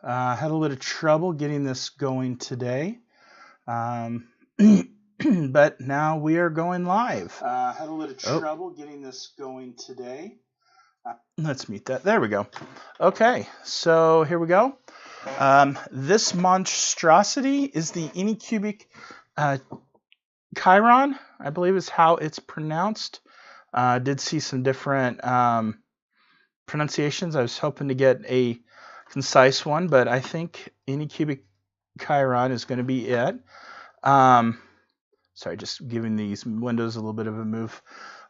Had a little bit of trouble getting this going today, but now we are going live. Had a little trouble getting this going today. Let's mute that. There we go. Okay, so here we go. This monstrosity is the Anycubic Chiron, I believe is how it's pronounced. Did see some different pronunciations. I was hoping to get a concise one, but I think Anycubic Chiron is going to be it. Sorry, just giving these windows a little bit of a move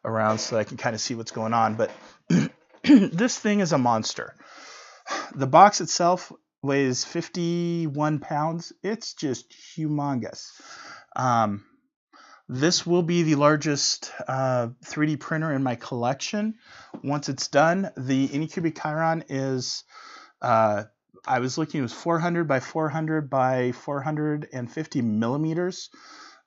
around so I can kind of see what's going on. But this thing is a monster. The box itself weighs 51 pounds. It's just humongous. This will be the largest 3D printer in my collection. Once it's done, the Anycubic Chiron is, I was looking, it was 400 by 400 by 450 millimeters.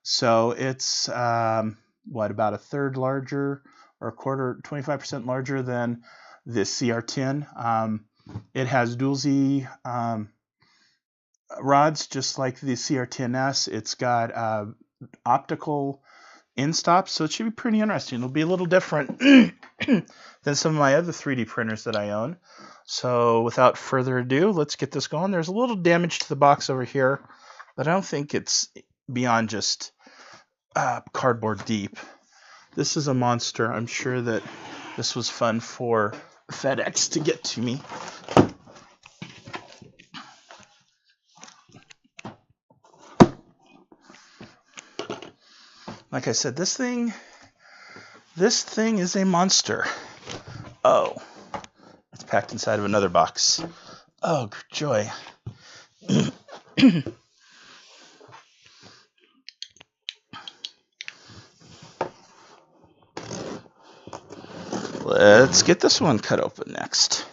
So it's, about a third larger or a quarter, 25% larger than the CR10. It has dual Z rods, just like the CR10S. It's got optical end stops, so it should be pretty interesting. It'll be a little different than some of my other 3D printers that I own. So without further ado, let's get this going. There's a little damage to the box over here, but I don't think it's beyond just cardboard deep. This is a monster. I'm sure that this was fun for FedEx to get to me. Like I said, this thing is a monster. Oh, it's packed inside of another box. Oh, joy. Let's get this one cut open next.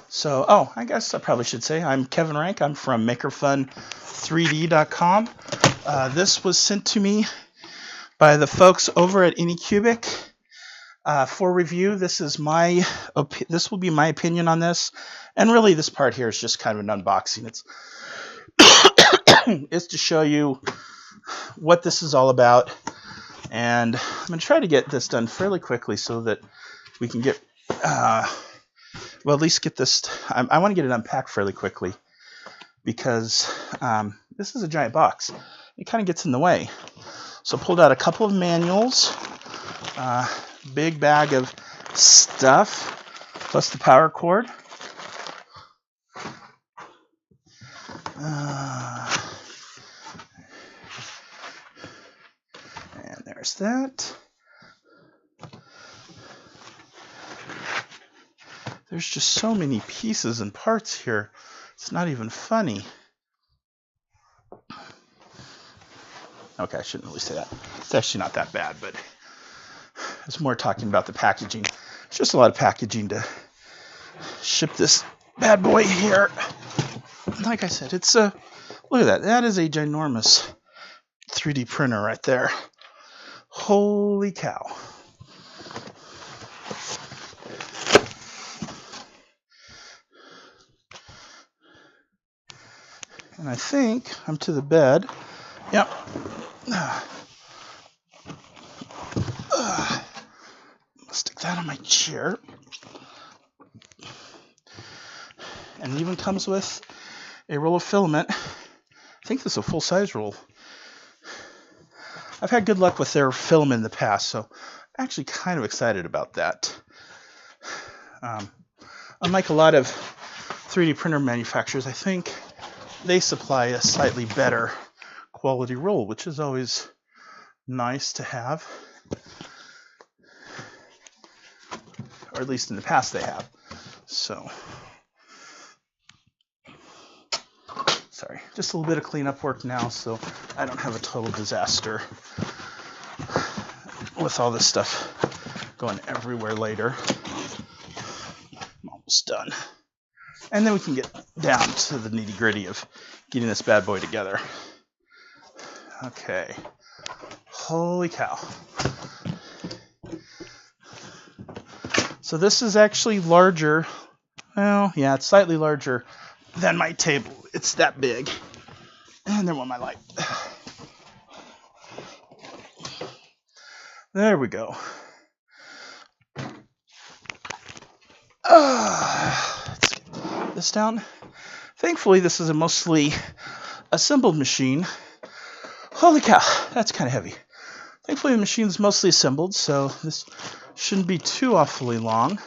So, I guess I probably should say I'm Kevin Rank. I'm from MakerFun3D.com. This was sent to me by the folks over at Anycubic for review. This will be my opinion on this, and really this part here is just kind of an unboxing. It's to show you what this is all about, and I'm going to try to get this done fairly quickly so that we can get at least get this. I want to get it unpacked fairly quickly because this is a giant box. It kind of gets in the way. So I pulled out a couple of manuals, big bag of stuff, plus the power cord. And there's that. There's just so many pieces and parts here. It's not even funny. Okay, I shouldn't really say that. It's actually not that bad, but it's more talking about the packaging. It's just a lot of packaging to ship this bad boy here. Like I said, it's look at that. That is a ginormous 3D printer right there. Holy cow. And I think I'm to the bed. Yep. Stick that on my chair. And it even comes with a roll of filament. I think this is a full-size roll. I've had good luck with their filament in the past, so I'm actually kind of excited about that. Unlike a lot of 3D printer manufacturers, I think they supply a slightly better quality roll, which is always nice to have. Or at least in the past they have. So, sorry, just a little bit of cleanup work now so I don't have a total disaster with all this stuff going everywhere later. I'm almost done. And then we can get down to the nitty-gritty of getting this bad boy together. Okay. Holy cow. So this is actually larger. Well, yeah, it's slightly larger than my table. It's that big. And there went my light. There we go. Let's get this down. Thankfully, this is a mostly assembled machine. Holy cow, that's kind of heavy. Thankfully, the machine's mostly assembled, so this shouldn't be too awfully long.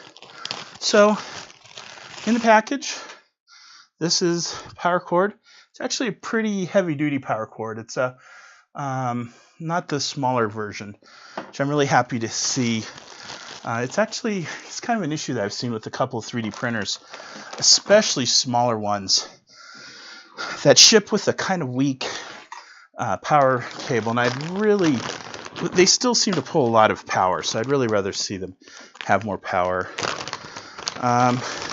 So, in the package, this is power cord. It's actually a pretty heavy-duty power cord. It's a not the smaller version, which I'm really happy to see. It's kind of an issue that I've seen with a couple of 3D printers, especially smaller ones that ship with a kind of weak power cable, and they still seem to pull a lot of power, so I'd really rather see them have more power.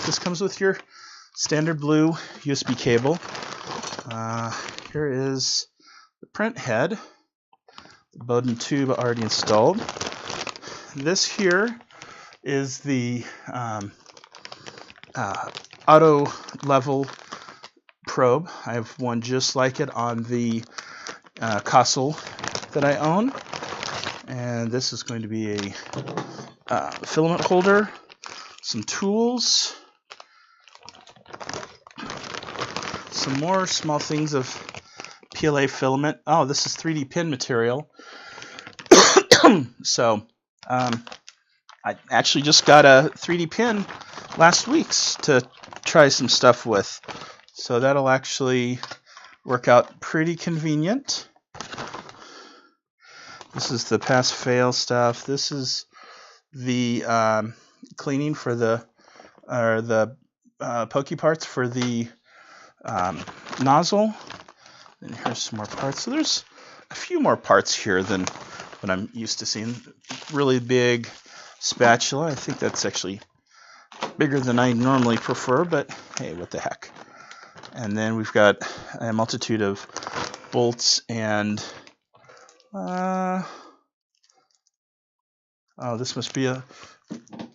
This comes with your standard blue USB cable. Here is the print head, the Bowden tube already installed. This here is the auto level probe. I have one just like it on the console that I own. And this is going to be a filament holder, some tools, some more small things of PLA filament. Oh, this is 3D pin material. So I actually just got a 3D pin last week to try some stuff with. So that'll actually work out pretty convenient. This is the pass-fail stuff. This is the cleaning for the pokey parts for the nozzle. And here's some more parts. So there's a few more parts here than what I'm used to seeing. Really big spatula. I think that's actually bigger than I normally prefer, but hey, what the heck. And then we've got a multitude of bolts and this must be a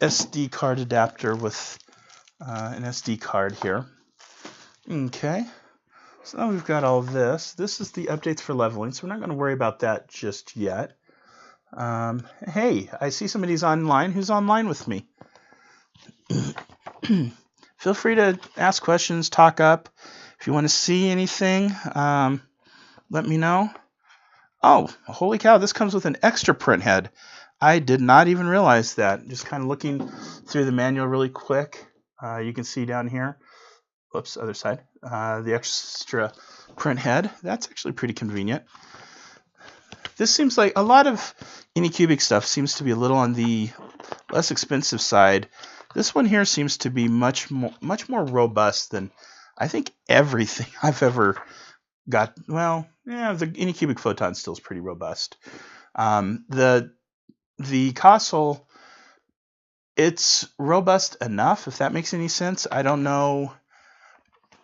SD card adapter with an SD card here. Okay, so now we've got all this. This is the updates for leveling, so we're not going to worry about that just yet. Hey, I see somebody's online. Who's online with me? Feel free to ask questions, talk up. If you want to see anything, let me know. Oh, holy cow, this comes with an extra print head. I did not even realize that. Just kind of looking through the manual really quick. You can see down here, whoops, other side, the extra print head. That's actually pretty convenient. This seems like a lot of Anycubic stuff seems to be a little on the less expensive side. This one here seems to be much more robust than I think everything I've ever got. Well, yeah, the Anycubic Photon still is pretty robust. The console, it's robust enough, if that makes any sense. I don't know.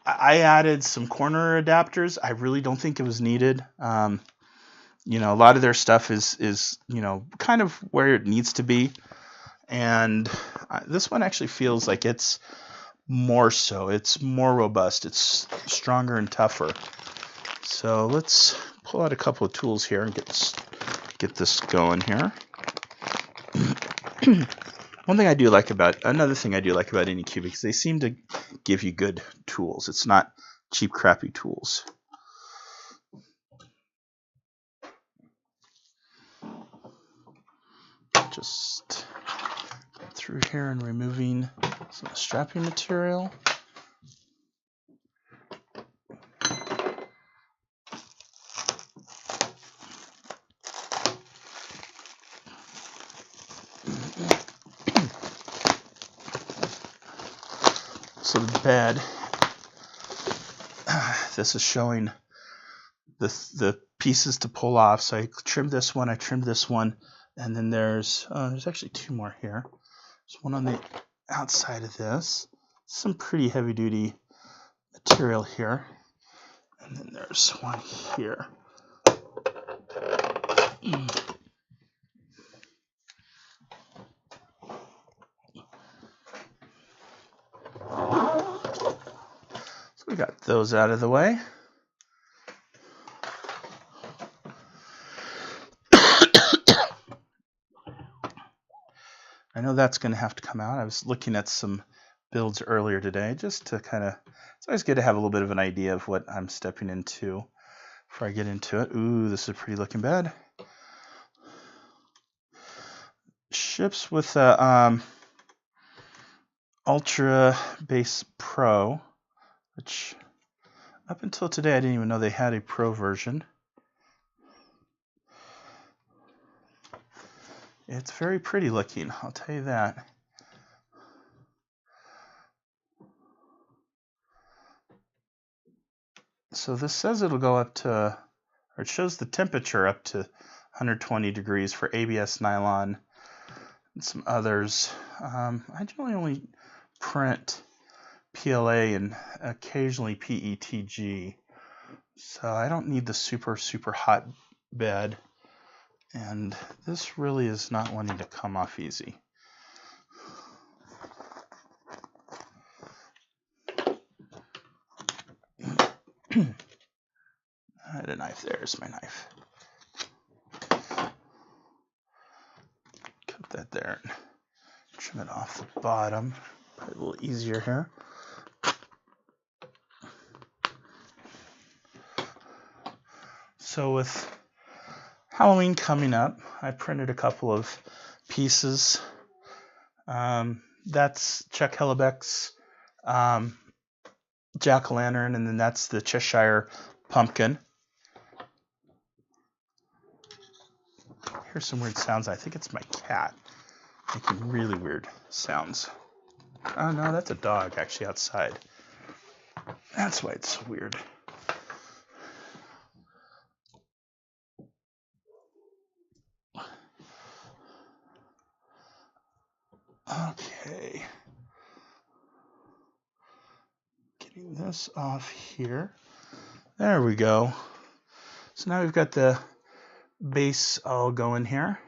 I added some corner adapters. I really don't think it was needed. You know, a lot of their stuff is you know, kind of where it needs to be. And this one actually feels like it's more so. It's more robust. It's stronger and tougher. So let's pull out a couple of tools here and get this going here. Another thing I do like about Anycubic is they seem to give you good tools. It's not cheap, crappy tools. Just going through here and removing some strapping material. So the bed, this is showing the pieces to pull off. So I trimmed this one, I trimmed this one, and then there's actually two more here. There's one on the outside of this. Some pretty heavy duty material here. And then there's one here. So we got those out of the way. I know that's going to have to come out. I was looking at some builds earlier today just to kind of, it's always good to have a little bit of an idea of what I'm stepping into before I get into it. Ooh, this is pretty looking bad. Ships with a Ultra Base Pro, which up until today I didn't even know they had a Pro version. It's very pretty looking, I'll tell you that. So this says it'll go up to, or it shows the temperature up to 120 degrees for ABS nylon and some others. I generally only print PLA and occasionally PETG, so I don't need the super hot bed, and this really is not wanting to come off easy. I had a knife. There's my knife. Cut that there and trim it off the bottom. Probably a little easier here. So with Halloween coming up, I printed a couple of pieces. That's Chuck Hellebeck's jack-o'-lantern, and then that's the Cheshire pumpkin. Here's some weird sounds. I think it's my cat making really weird sounds. Oh no, that's a dog actually outside. That's why it's so weird. Okay. Getting this off here. There we go. So now we've got the base all going here.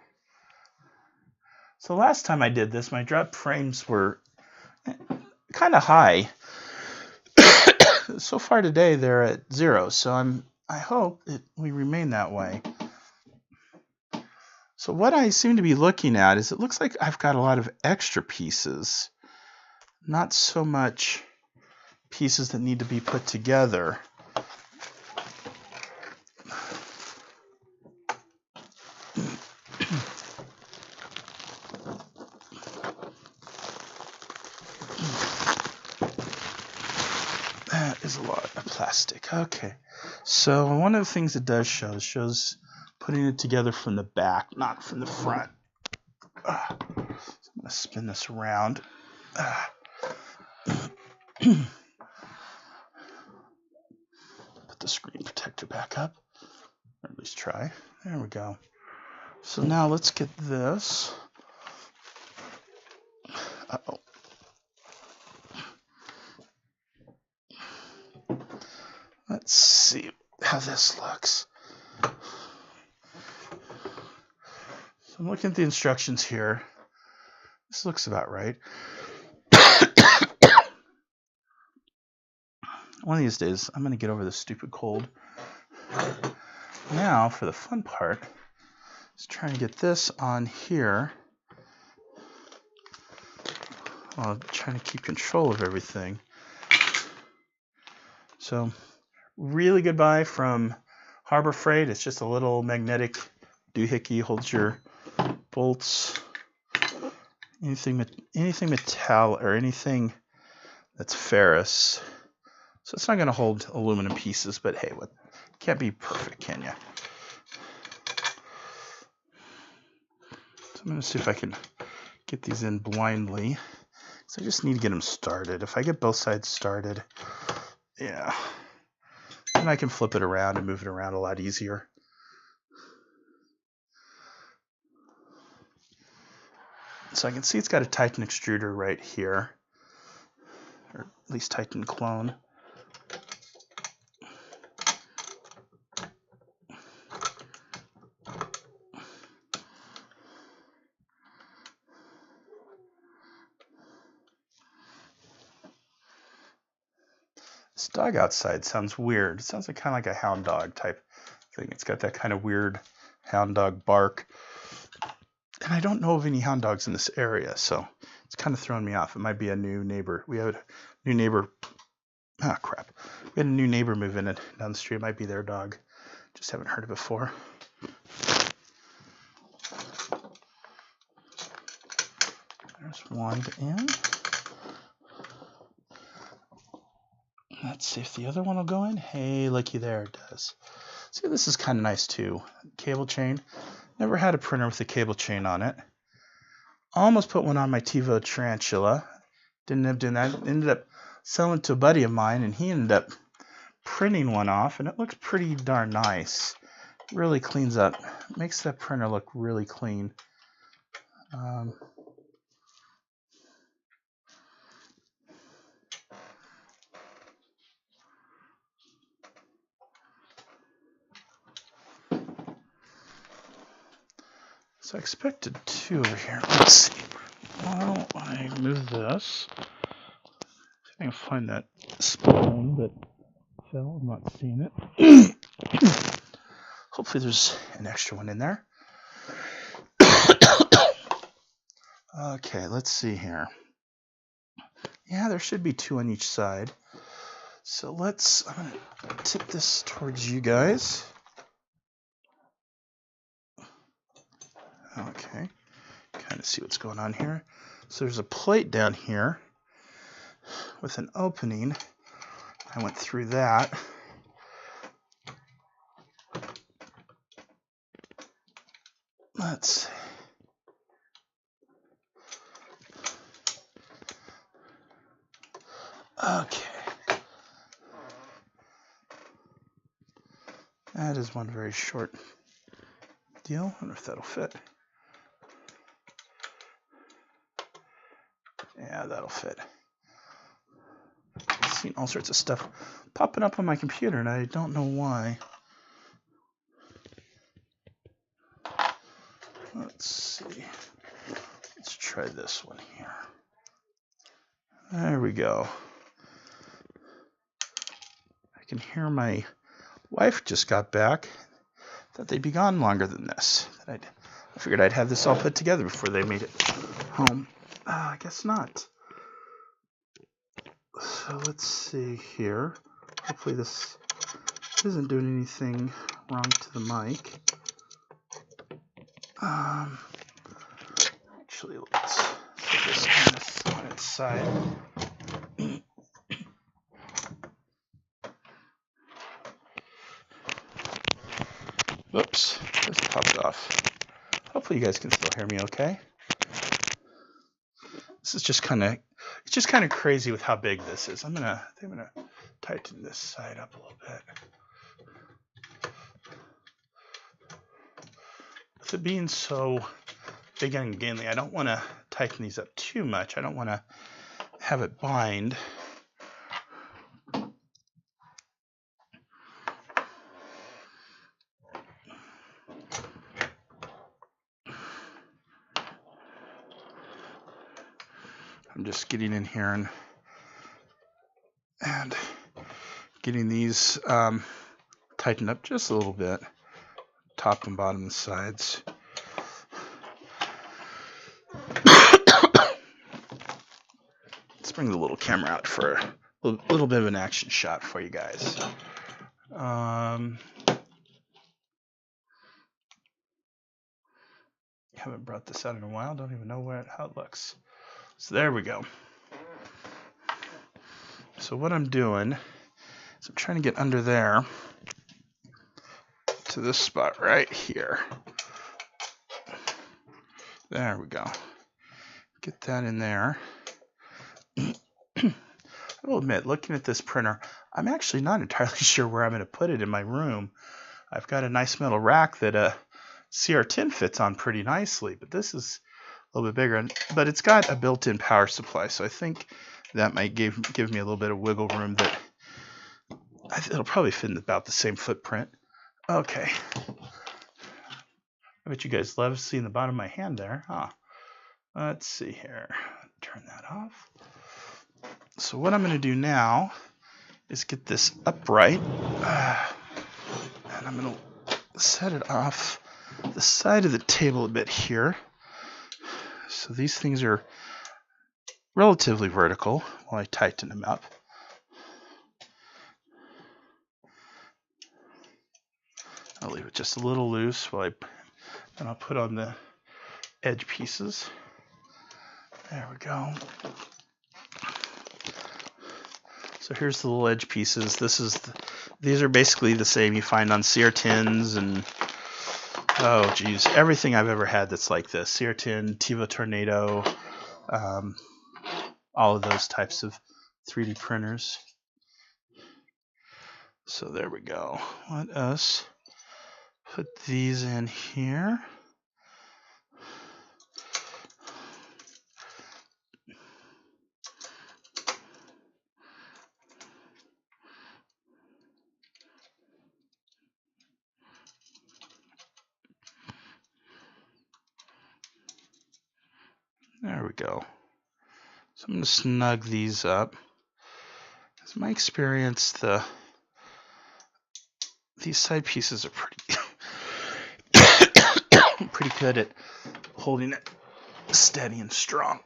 So last time I did this, my drop frames were kind of high. So far today, they're at 0. So I hope we remain that way. So what I seem to be looking at is it looks like I've got a lot of extra pieces, not so much pieces that need to be put together. That is a lot of plastic. Okay, so one of the things it does shows putting it together from the back, not from the front. So I'm going to spin this around. Put the screen protector back up, or at least try. There we go. So now let's get this. Uh-oh. Let's see how this looks. So I'm looking at the instructions here. This looks about right. One of these days, I'm going to get over this stupid cold. Now, for the fun part, is trying to get this on here while trying to keep control of everything. So, really good buy from Harbor Freight. It's just a little magnetic doohickey, holds your bolts. Anything metal or anything that's ferrous. So it's not going to hold aluminum pieces, but hey, what can't be perfect, can you? So I'm going to see if I can get these in blindly. So I just need to get them started. If I get both sides started, yeah, then I can flip it around and move it around a lot easier. So I can see it's got a Titan extruder right here, or at least Titan clone. This dog outside sounds weird. It sounds like kind of like a hound dog type thing. It's got that kind of weird hound dog bark. And I don't know of any hound dogs in this area, so it's kind of throwing me off. It might be a new neighbor. We have a new neighbor. Ah, crap. We had a new neighbor move in down the street. It might be their dog. Just haven't heard it before. There's one in. Let's see if the other one will go in. Hey, looky there, it does. See, this is kind of nice too. Cable chain. Never had a printer with a cable chain on it. Almost put one on my TiVo Tarantula. Didn't end up doing that. Ended up selling it to a buddy of mine, and he ended up printing one off, and it looks pretty darn nice. Really cleans up. Makes that printer look really clean. So I expected two over here. Let's see. Well, I move this. See if I can find that spoon that fell. I'm not seeing it. Hopefully there's an extra one in there. Okay, let's see here. Yeah, there should be two on each side. So I'm going to tip this towards you guys. Okay, kind of see what's going on here. So there's a plate down here with an opening. I went through that. Let's see. Okay. That is one very short deal. I wonder if that'll fit. Yeah, that'll fit. I've seen all sorts of stuff popping up on my computer, and I don't know why. Let's see. Let's try this one here. There we go. I can hear my wife just got back. Thought they'd be gone longer than this. I figured I'd have this all put together before they made it home. I guess not. So let's see here. Hopefully this isn't doing anything wrong to the mic. Actually, let's put this on its side. Whoops, just popped off. Hopefully you guys can still hear me okay. This is just kind of crazy with how big this is. I'm gonna tighten this side up a little bit. With it being so big and gainly, I don't want to tighten these up too much. I don't want to have it bind. I'm just getting in here and getting these tightened up just a little bit, top and bottom and sides. Let's bring the little camera out for a little bit of an action shot for you guys. Haven't brought this out in a while. Don't even know how it looks. So there we go. So what I'm doing is I'm trying to get under there to this spot right here. There we go. Get that in there. I will admit, looking at this printer, I'm actually not entirely sure where I'm going to put it in my room. I've got a nice metal rack that a CR10 fits on pretty nicely, but this is a little bit bigger, but it's got a built-in power supply, so I think that might give me a little bit of wiggle room. That it'll probably fit in about the same footprint. Okay. I bet you guys love seeing the bottom of my hand there, huh? Let's see here. Turn that off. So what I'm going to do now is get this upright. And I'm going to set it off the side of the table a bit here. So these things are relatively vertical while I tighten them up. I'll leave it just a little loose while and I'll put on the edge pieces. There we go. So here's the little edge pieces. These are basically the same you find on sear tins and oh geez, everything I've ever had that's like this. Sear tin, Tiva Tornado, all of those types of 3D printers. So there we go. Let us put these in here. There we go. So I'm going to snug these up. As my experience, these side pieces are pretty good at holding it steady and strong.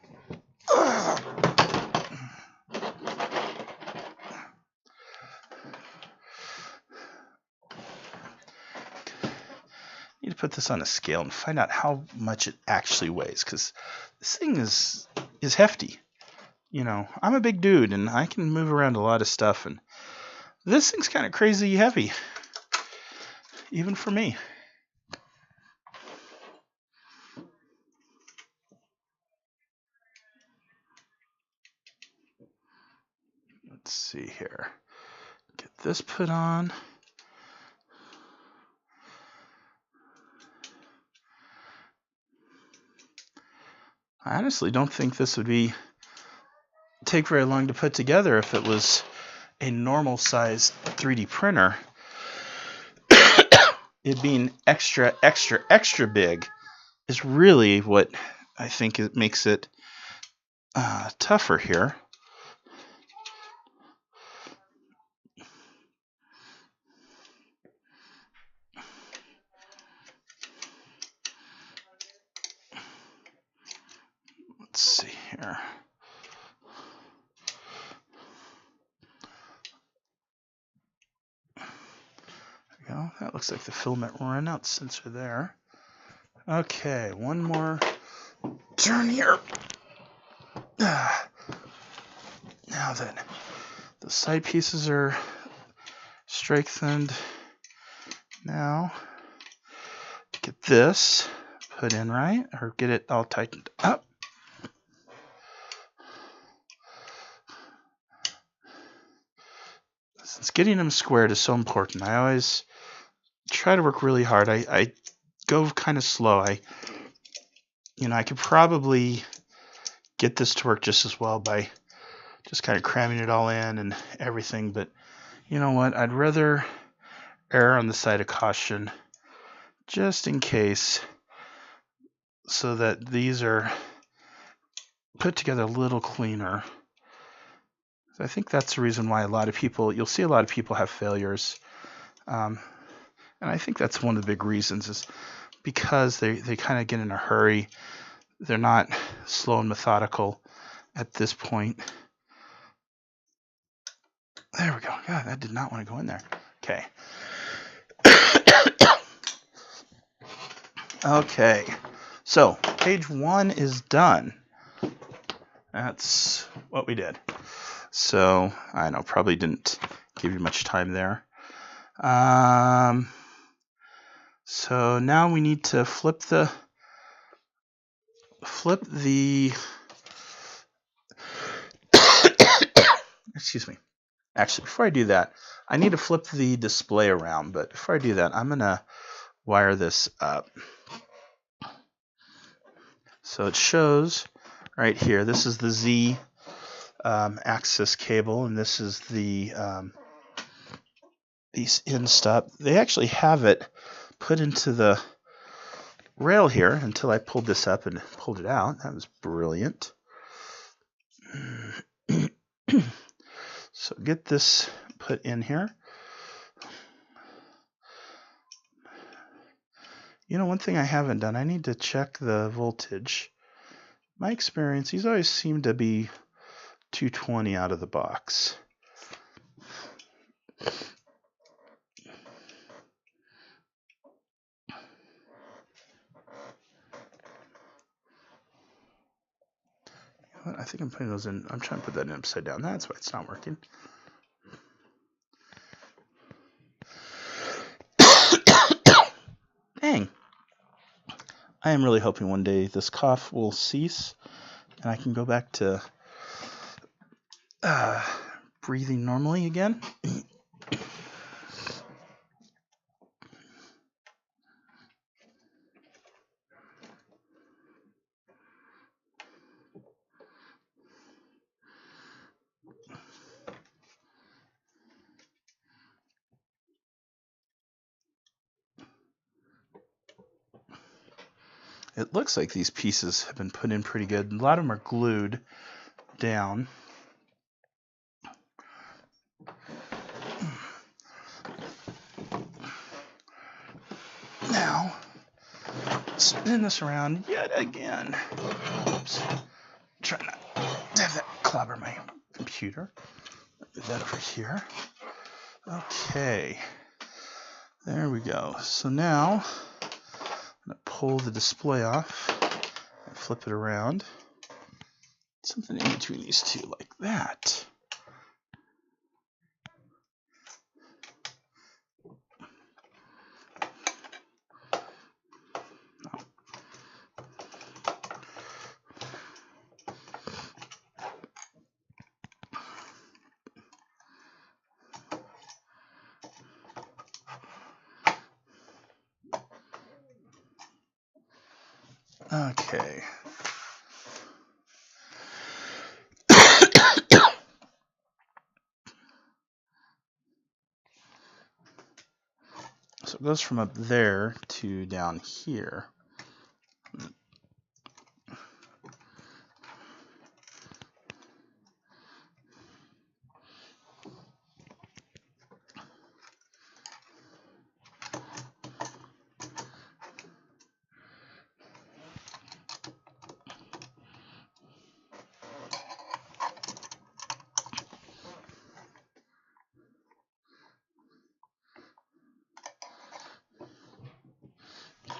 Need to put this on a scale and find out how much it actually weighs, because this thing is hefty. You know, I'm a big dude and I can move around a lot of stuff, and this thing's kind of crazy heavy, even for me. Let's see here. Get this put on. I honestly don't think this would take very long to put together if it was a normal size 3D printer. It being extra big is really what I think it makes it tougher here. Let's see here. There we go. That looks like the filament runout sensor there. Okay, one more turn here. Now that the side pieces are strengthened, now get this put in right, or get it all tightened up. Since getting them squared is so important, I always try to work really hard. I go kind of slow. I could probably get this to work just as well by just kind of cramming it all in and everything, but you know what? I'd rather err on the side of caution just in case, so that these are put together a little cleaner. I think that's the reason why you'll see a lot of people have failures. And I think that's one of the big reasons, is because they kind of get in a hurry. They're not slow and methodical at this point. There we go. God, that did not want to go in there. Okay. Okay. So page 1 is done. That's what we did. So I know, probably didn't give you much time there. So now we need to flip the excuse me. Actually, before I do that, I need to flip the display around. But before I do that, I'm gonna wire this up. So it shows right here. This is the Z axis cable, and this is the in stop. They actually have it put into the rail here until I pulled this up and pulled it out. That was brilliant. So get this put in here. You know, one thing I haven't done, I need to check the voltage. My experience, these always seem to be 220 out of the box. I think I'm putting those in. I'm trying to put that in upside down. That's why it's not working. Dang. I am really hoping one day this cough will cease and I can go back to breathing normally again. It looks like these pieces have been put in pretty good. A lot of them are glued down. Now, spin this around yet again. Oops. Try not to have that clobber my computer. Put that over here. Okay. There we go. So now, I'm going to pull the display off and flip it around. Something in between these two like that. Okay. So it goes from up there to down here.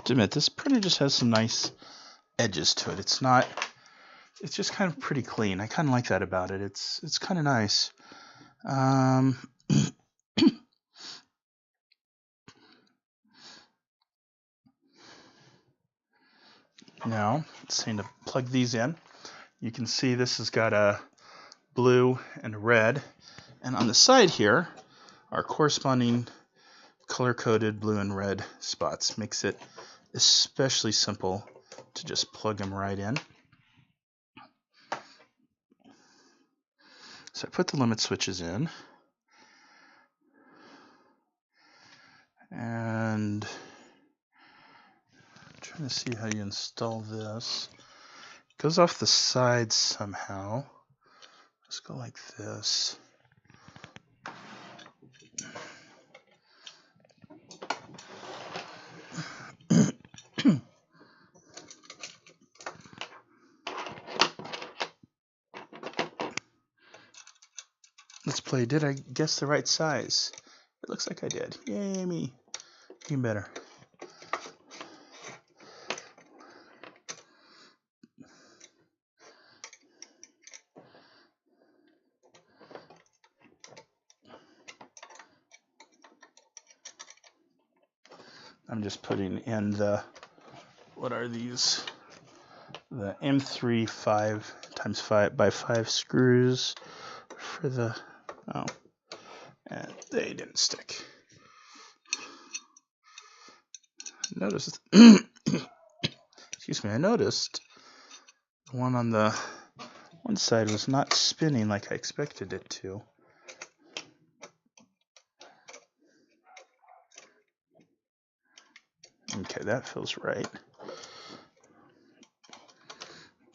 To admit, this printer just has some nice edges to it. It's just kind of pretty clean. I kind of like that about it. It's kind of nice. Now, it's time to plug these in. You can see this has got a blue and a red, and on the side here are corresponding color-coded blue and red spots. Makes it especially simple to just plug them right in. So I put the limit switches in, and I'm trying to see how you install this. It goes off the side somehow. Let's go like this. Let's play. Did I guess the right size? It looks like I did. Yay, me. Even better. I'm just putting in the, what are these? The M3 5x5 screws for the, oh, and they didn't stick. Notice, excuse me, I noticed the one on the one side was not spinning like I expected it to. Okay, that feels right.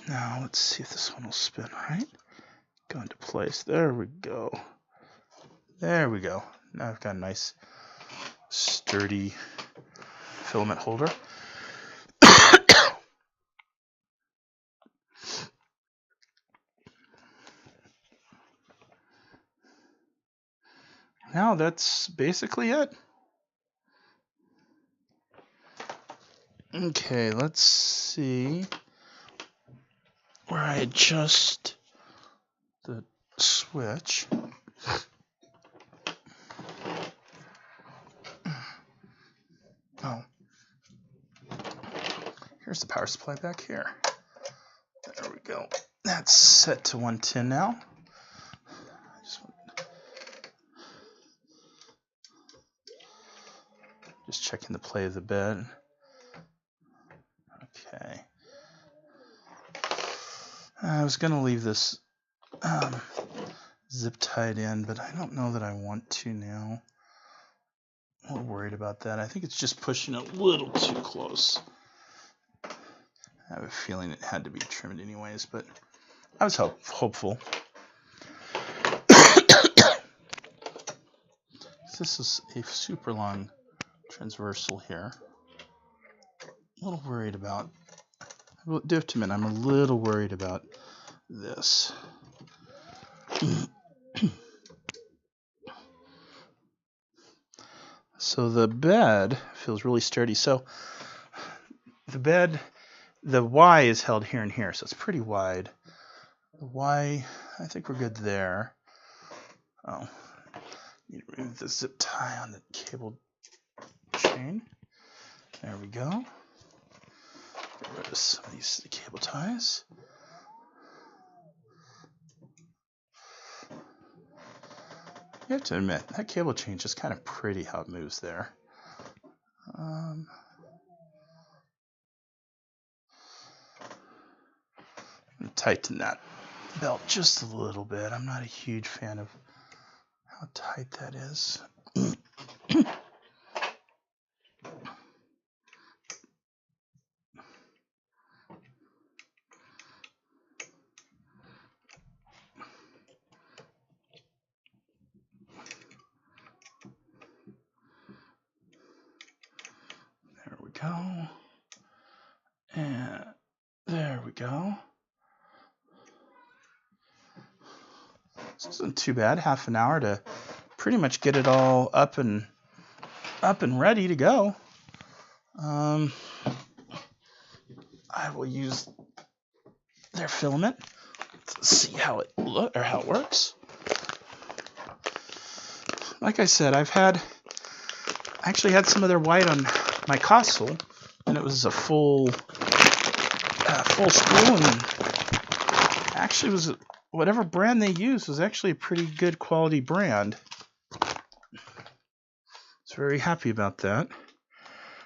Now let's see if this one will spin right. Go into place. There we go. There we go. Now I've got a nice sturdy filament holder. Now that's basically it. Okay, let's see where I adjust the switch. Oh, here's the power supply back here. There we go. That's set to 110 now. Just checking the play of the bed. Okay. I was going to leave this zip tied in, but I don't know that I want to now. I'm a little worried about that. I think it's just pushing a little too close. I have a feeling it had to be trimmed anyways, but I was hopeful. This is a super long transversal here. A little worried about, I do have to admit, I'm a little worried about this. So the bed feels really sturdy. So the bed, the Y is held here and here, so it's pretty wide. The Y, I think we're good there. Oh, need to remove the zip tie on the cable chain. There we go. Get rid of some of these cable ties. You have to admit, that cable chain is just kind of pretty how it moves there. Tighten that belt just a little bit. I'm not a huge fan of how tight that is. There we go. And there we go. This isn't too bad. Half an hour to pretty much get it all up and ready to go. I will use their filament to see how it works. Like I said, I actually had some of their white on my console, and it was a full spool, and actually was whatever brand they used was actually a pretty good quality brand. I was very happy about that.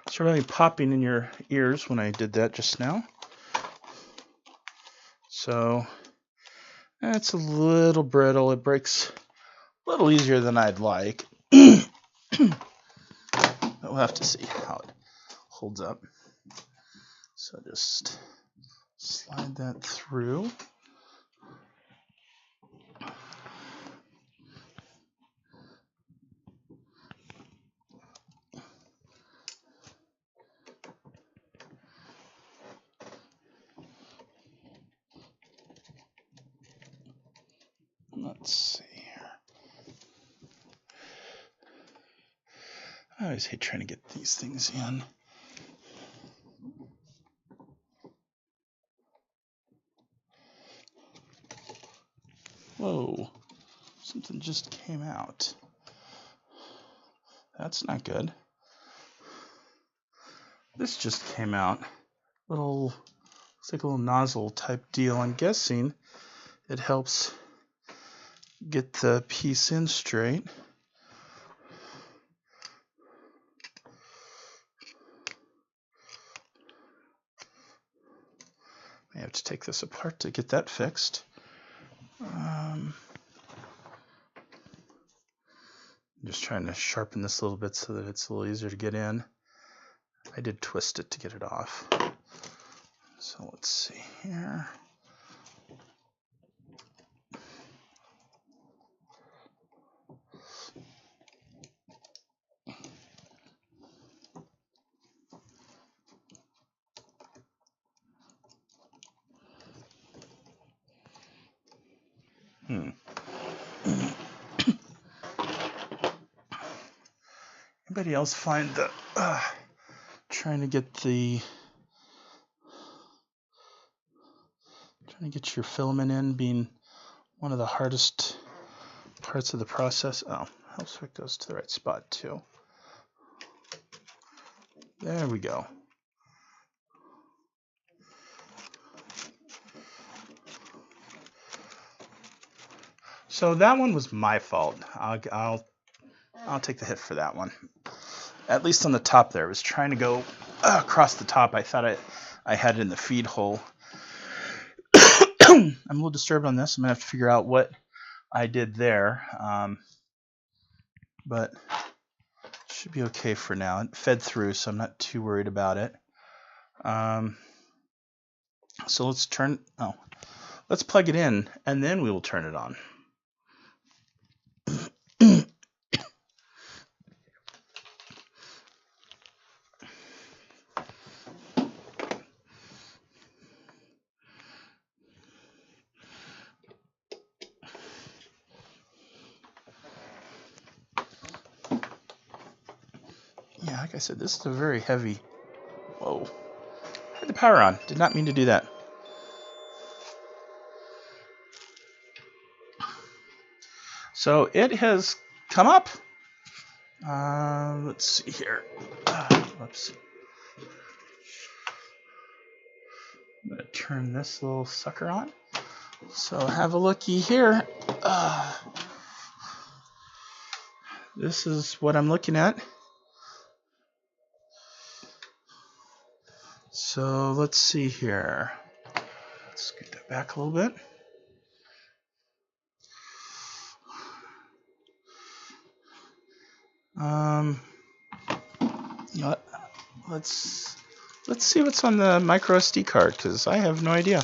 It's really popping in your ears when I did that just now. So it's a little brittle. It breaks a little easier than I'd like. But we'll have to see how it holds up. So just slide that through. Let's see here. I always hate trying to get these things in. Whoa, something just came out. That's not good. This just came out. Looks like a little nozzle type deal. I'm guessing it helps get the piece in straight. I have to take this apart to get that fixed. I'm just trying to sharpen this a little bit so that it's a little easier to get in. I did twist it to get it off. So let's see here. Anybody else find the trying to get your filament in being one of the hardest parts of the process? Oh, helps if it goes to the right spot too. There we go. So that one was my fault. I'll take the hit for that one. At least on the top there. I was trying to go across the top. I thought I had it in the feed hole. I'm a little disturbed on this. I'm going to have to figure out what I did there. But it should be okay for now. It fed through, so I'm not too worried about it. So let's plug it in, and then we will turn it on. Yeah, like I said, this is a very heavy. Whoa. I had the power on. Did not mean to do that. So it has come up. Let's see here. Whoops. I'm going to turn this little sucker on. So have a looky here. This is what I'm looking at. So let's see here. Let's scoot that back a little bit. You know what? Let's see what's on the micro SD card, because I have no idea.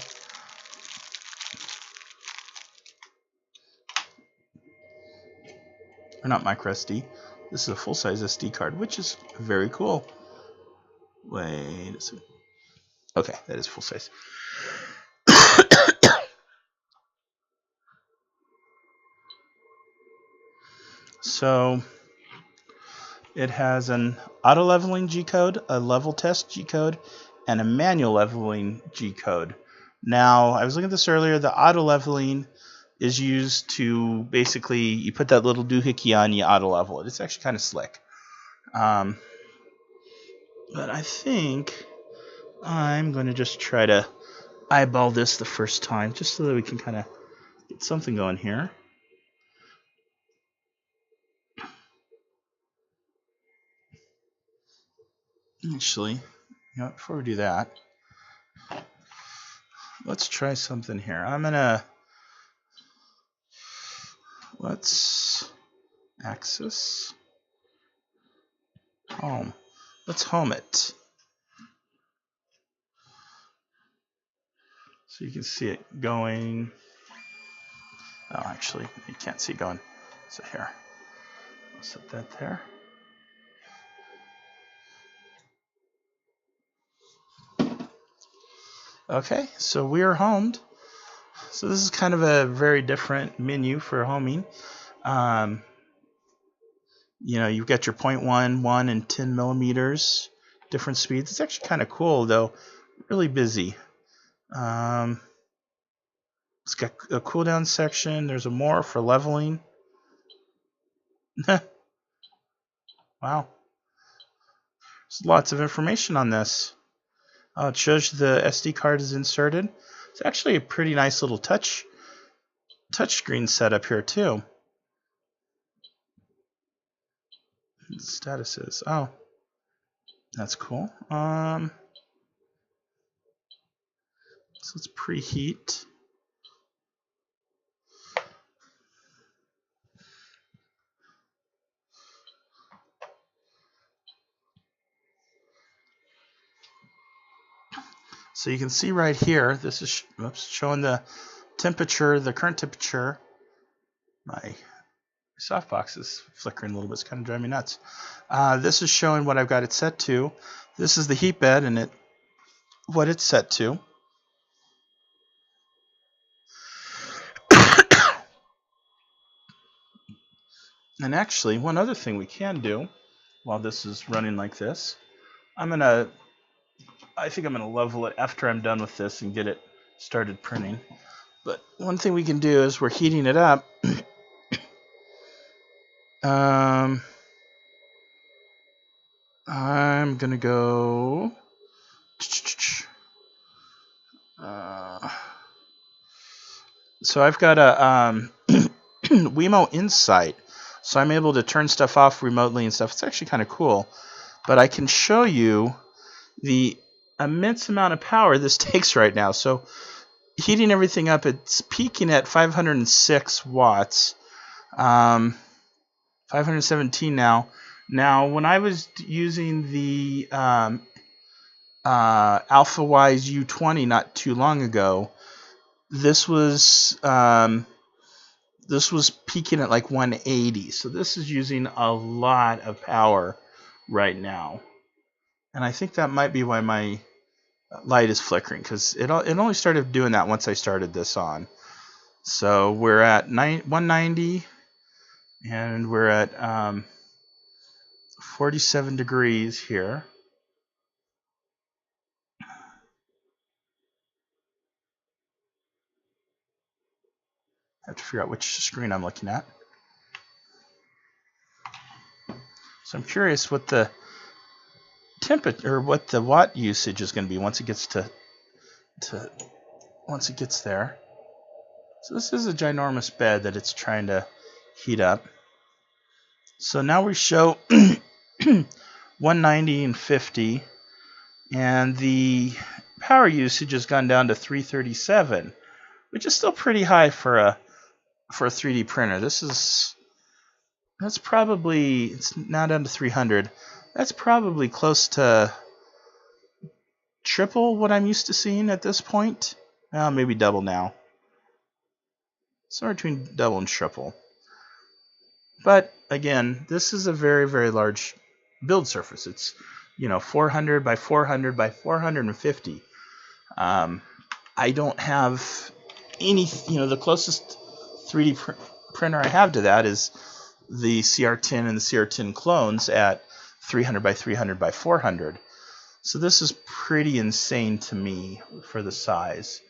Or not micro SD. This is a full-size SD card, which is very cool. Wait a second. Okay, that is full size. So it has an auto leveling G code, a level test G code, and a manual leveling G code. Now, I was looking at this earlier. The auto leveling is used to basically, you put that little doohickey on, you auto level it. It's actually kind of slick. But I think I'm going to just try to eyeball this the first time, just so that we can kind of get something going here. Actually, you know what, before we do that, let's try something here. Let's axis home. Let's home it. So you can see it going. Oh, actually, you can't see it going. So here, I'll set that there. Okay, so we are homed. So this is kind of a very different menu for homing. You know, you've got your 0.1, 1, and 10 millimeters, different speeds. It's actually kind of cool, though. Really busy. It's got a cooldown section. There's a more for leveling. Wow. There's lots of information on this. It shows you the SD card is inserted. It's actually a pretty nice little touch screen setup here too. The status is, oh, that's cool. So let's preheat. So you can see right here, this is showing the temperature, the current temperature. My softbox is flickering a little bit. It's kind of driving me nuts. This is showing what I've got it set to. This is the heat bed and what it's set to. And actually, one other thing we can do while this is running like this, I think I'm gonna level it after I'm done with this and get it started printing. But one thing we can do is we're heating it up. I'm gonna go. So I've got a Wemo Insight, so I'm able to turn stuff off remotely and stuff. It's actually kind of cool, but I can show you the immense amount of power this takes right now. So heating everything up, it's peaking at 506 watts, 517 now. Now, when I was using the AlphaWise U20 not too long ago, this was peaking at like 180. So this is using a lot of power right now, and I think that might be why my light is flickering, because it only started doing that once I started this on. So we're at 190, and we're at 47 degrees here. I have to figure out which screen I'm looking at. So I'm curious what the temperature or what the watt usage is going to be once it gets once it gets there. So this is a ginormous bed that it's trying to heat up. So now we show 190 and 50, and the power usage has gone down to 337, which is still pretty high for a 3D printer. It's now down to 300. That's probably close to triple what I'm used to seeing at this point. Maybe double now. Somewhere between double and triple. But again, this is a very, very large build surface. It's 400 by 400 by 450. I don't have any. The closest 3D printer I have to that is the CR10 and the CR10 clones at 300 by 300 by 400. So this is pretty insane to me for the size.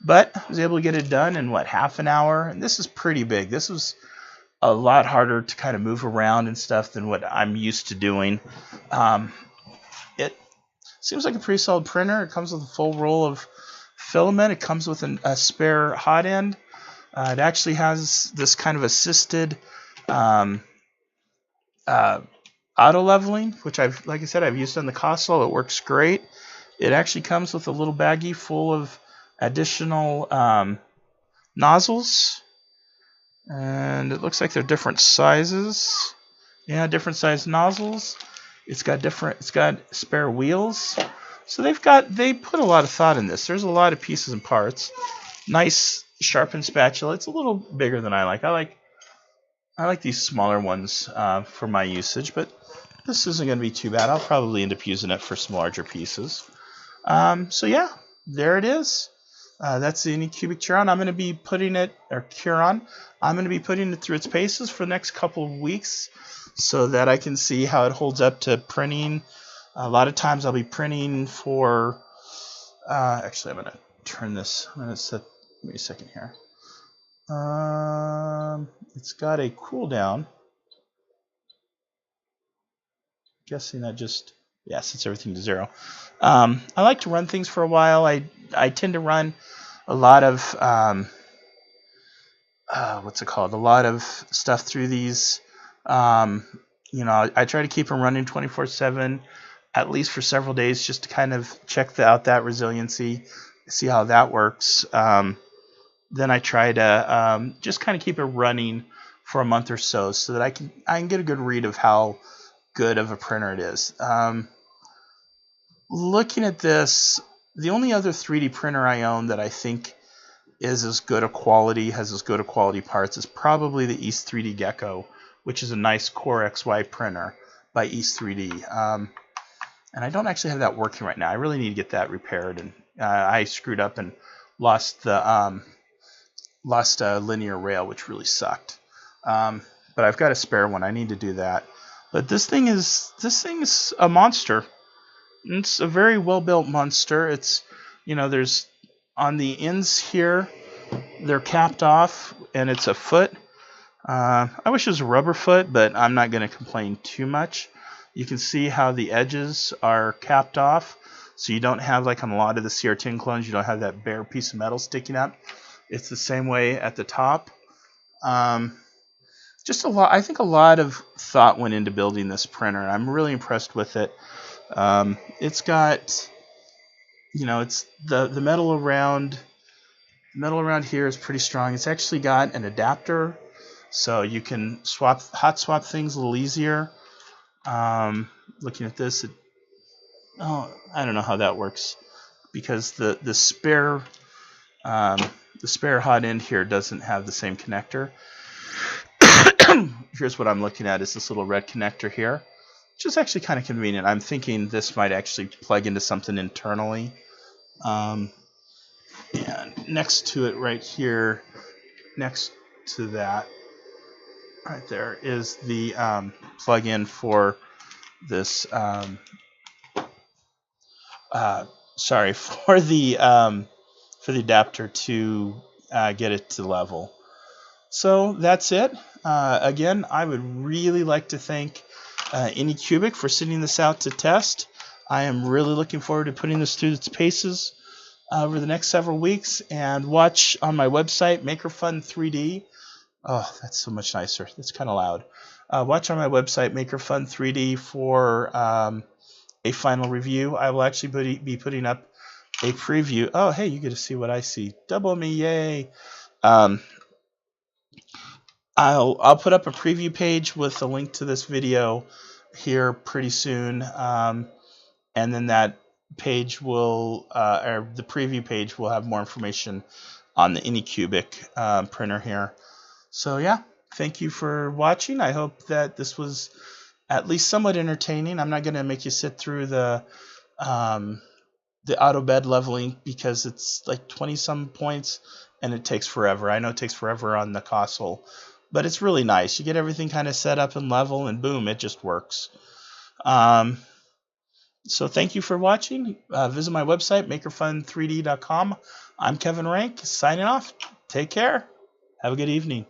But I was able to get it done in, half an hour? And this is pretty big. This was a lot harder to kind of move around and stuff than what I'm used to doing. It seems like a pretty solid printer. It comes with a full roll of filament. It comes with a spare hot end. It actually has this kind of assisted auto leveling, which like I said, I've used on the console. It works great. It actually comes with a little baggie full of additional nozzles, and it looks like they're different sizes. Yeah, different size nozzles. It's got spare wheels. So they put a lot of thought in this. There's a lot of pieces and parts. Nice sharpened spatula. It's a little bigger than I like. I like these smaller ones for my usage, but this isn't going to be too bad. I'll probably end up using it for some larger pieces. So yeah, there it is. That's the Anycubic Chiron. I'm going to be putting it, or Chiron, I'm going to be putting it through its paces for the next couple of weeks so that I can see how it holds up to printing. A lot of times I'll be printing for, actually I'm going to turn this, give me a second here. It's got a cooldown. Guessing that sets everything to 0. I like to run things for a while. I tend to run a lot of a lot of stuff through these. I try to keep them running 24/7, at least for several days, just to kind of check out that resiliency, see how that works. Then I try to just kind of keep it running for a month or so that I can get a good read of how good of a printer it is. Looking at this, the only other 3D printer I own that I think is has as good a quality parts is probably the East 3D Gecko, which is a nice Core XY printer by East 3D. And I don't actually have that working right now. I really need to get that repaired, and I screwed up and lost a linear rail, which really sucked. but I've got a spare one. I need to do that. But this thing is a monster. It's a very well built monster. It's, there's on the ends here, they're capped off, and it's a foot. I wish it was a rubber foot, but I'm not going to complain too much. You can see how the edges are capped off, so you don't have, like on a lot of the CR10 clones, you don't have that bare piece of metal sticking up. It's the same way at the top. Just a lot. I think a lot of thought went into building this printer. I'm really impressed with it. It's got, it's the metal around. The metal around here is pretty strong. It's actually got an adapter, so you can hot swap things a little easier. Looking at this, I don't know how that works, because the spare hot end here doesn't have the same connector. Here's what I'm looking at, is this little red connector here, which is actually kind of convenient. I'm thinking this might actually plug into something internally. And next to it right here, next to that right there, is the plug-in for this for the adapter to get it to level. So that's it. Again, I would really like to thank Anycubic for sending this out to test. I am really looking forward to putting this through its paces over the next several weeks. And watch on my website, MakerFun 3D. Oh, that's so much nicer. That's kind of loud. Watch on my website, MakerFun 3D, for a final review. I will actually be putting up a preview. Oh, hey, you get to see what I see. Double me, yay! I'll put up a preview page with a link to this video here pretty soon, and then that page will, or the preview page will have more information on the Anycubic printer here. So yeah, thank you for watching. I hope that this was at least somewhat entertaining. I'm not going to make you sit through the auto bed leveling, because it's like 20-some points and it takes forever. I know it takes forever on the console, but it's really nice. You get everything kind of set up and level, and boom, it just works. So thank you for watching. Visit my website, makerfun3d.com. I'm Kevin Rank, signing off. Take care. Have a good evening.